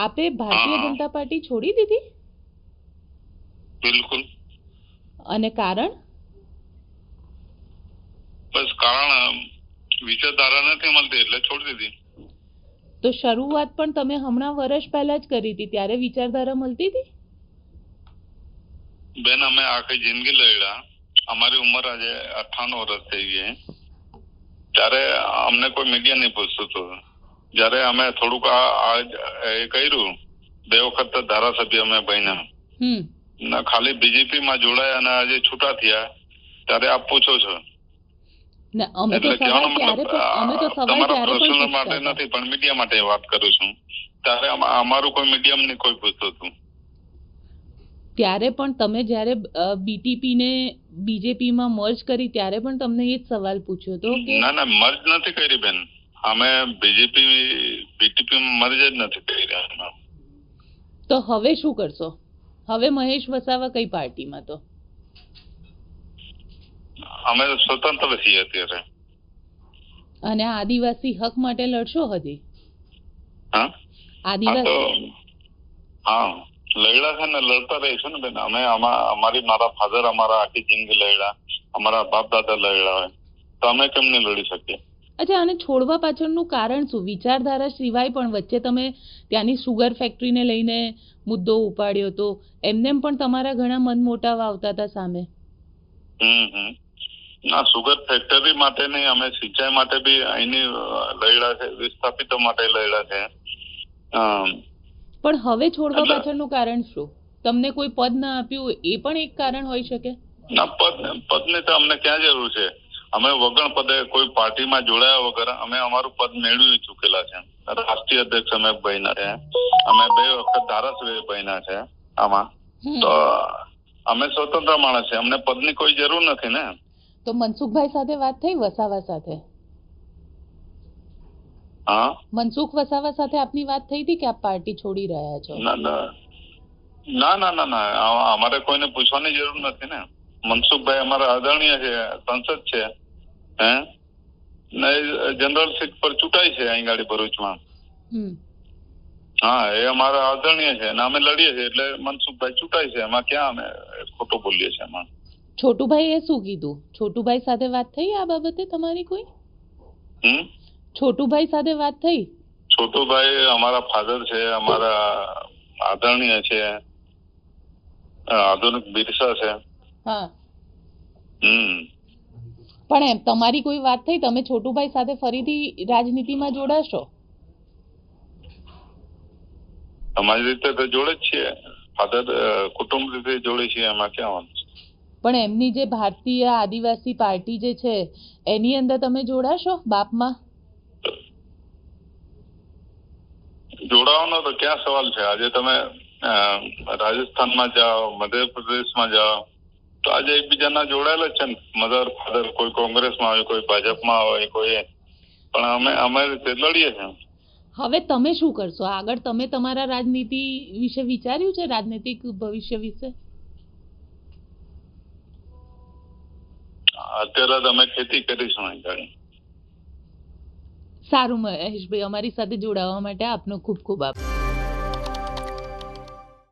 આપે ભારતીય જનતા પાર્ટી છોડી દીધી? બિલકુલ. અને કારણ? બસ કારણ વિચારધારા નથી મળતી એટલે છોડી દીધી. તો શરૂઆત પણ તમે હમણાં વર્ષ પહેલા જ કરી હતી, ત્યારે વિચારધારા મળતી હતી? બેન, અમે આખી જિંદગી લડ્યા. અમારી ઉંમર આજે 58 વર્ષ થઈ ગઈ. ત્યારે અમને કોઈ મીડિયા નહીં પૂછતું હતું. જયારે અમે થોડુંક એ કર્યું, 2 વખત ધારાસભ્ય અમે બન્યા, ખાલી બીજેપી માં જોડાયા અને આજે છૂટા થયા, ત્યારે આપ પૂછો છો. તમારા પ્રશ્ન માટે નથી પણ મીડિયા માટે વાત કરું છું. ત્યારે અમારું કોઈ મીડિયમ ને કોઈ પૂછતું હતું. ત્યારે પણ તમે જ્યારે બીટીપી ને બીજેપી માં મર્જ કરી ત્યારે પણ તમને એ જ સવાલ પૂછ્યો હતો કે ના મર્જ નથી કરી બેન. અમે બીટીપી માં મર્જ જ નથી કરી રહ્યા. તો હવે શું કરશો? હવે મહેશ વસાવા કઈ પાર્ટીમાં? તો અમે સ્વતંત્ર છીએ અત્યારે. અને આદિવાસી હક માટે લડશો હજી? હા, આદિવાસી હા લડ્યા છે ને, લડતા રહીશું ને બેન. અમે મારા ફાધર અમારા આખી જિંદગી લડ્યા, અમારા બાપ દાદા લડ્યા હોય, તો અમે કેમ નહીં લડી શકીએ? અચ્છા, આને છોડવા પાછળનું કારણ શું? વિચારધારા સિવાય પણ વચ્ચે તમે ત્યાંની સુગર ફેક્ટરીને લઈને મુદ્દો ઉપાડ્યો હતો, એમને પણ તમારા ઘણા મન મોટાવ આવતા હતા સામે. ના, સુગર ફેક્ટરી માટે નહીં, અમે સિંચાઈ માટે બી અહીંની લડ્યા છે, વિસ્થાપિતો માટે લડ્યા છે. પણ હવે છોડવા પાછળનું કારણ શું? તમને કોઈ પદ ના આપ્યું એ પણ એક કારણ હોઈ શકે? ના, પદની તો અમને ક્યાં જરૂર છે? અમે વગર પદે કોઈ પાર્ટીમાં જોડાયા વગર અમે અમારું પદ મેળવી ચૂકેલા છે. રાષ્ટ્રીય અધ્યક્ષ અમે બન્યા છે, અમે 2 વખત ધારાસભ્ય બન્યા છે. આમાં તો અમે સ્વતંત્ર માણસ છે, અમને પદની કોઈ જરૂર નથી ને. તો મનસુખભાઈ સાથે વાત થઈ? વસાવા સાથે? હા, મનસુખ વસાવા સાથે આપની વાત થઈ હતી કે આપ પાર્ટી છોડી રહ્યા છો? ના, અમારે કોઈને પૂછવાની જરૂર નથી ને. મનસુખભાઈ અમારા આદરણીય છે, સંસદ છે, જનરલ સીટ પર ચૂંટાય છે અહીં ગાડી ભરૂચમાં. હા, એ અમારા આદરણીય છે અને અમે લડીએ છીએ એટલે મનસુખભાઈ ચૂંટાય છે. એમાં ક્યાં અમે ખોટું બોલીએ છીએ? એમાં છોટુભાઈ એ શું કીધું? છોટુભાઈ સાથે વાત થઈ આ બાબતે તમારી કોઈ? છોટુભાઈ સાથે વાત થઈ? છોટુભાઈ અમારા ફાધર છે, અમારા આદરણીય છે, આધુનિક બિરસા છે. હા. પણ એમ તમારી કોઈ વાત થઈ? તમે છોટુભાઈ સાથે ફરીથી રાજનીતિમાં જોડાશો? અમારી રીતે તો જોડે જ છીએ, ફાધર કુટુંબ રીતે જોડે છીએ, એમાં ક્યાં વાંધો? પણ એમની જે ભારતીય આદિવાસી પાર્ટી જે છે એની અંદર તમે જોડાશો બાપમાં? જોડાવાનો તો ક્યાં સવાલ છે? આજે તમે રાજસ્થાનમાં જાઓ, મધ્યપ્રદેશમાં જાઓ, તો આજે એકબીજાના જોડાયેલા છે ને. મધર ફાધર, કોઈ કોંગ્રેસમાં હોય, કોઈ ભાજપમાં હોય, કોઈ પણ અમે રીતે લડીએ છીએ. હવે તમે શું કરશો આગળ? તમે તમારા રાજનીતિ વિશે વિચાર્યું છે? રાજનૈતિક ભવિષ્ય વિશે? અત્યારે અમે ખેતી કરીશું. સારું મહેશભાઈ, અમારી સાથે જોડાવા માટે આપનો ખૂબ ખૂબ આભાર.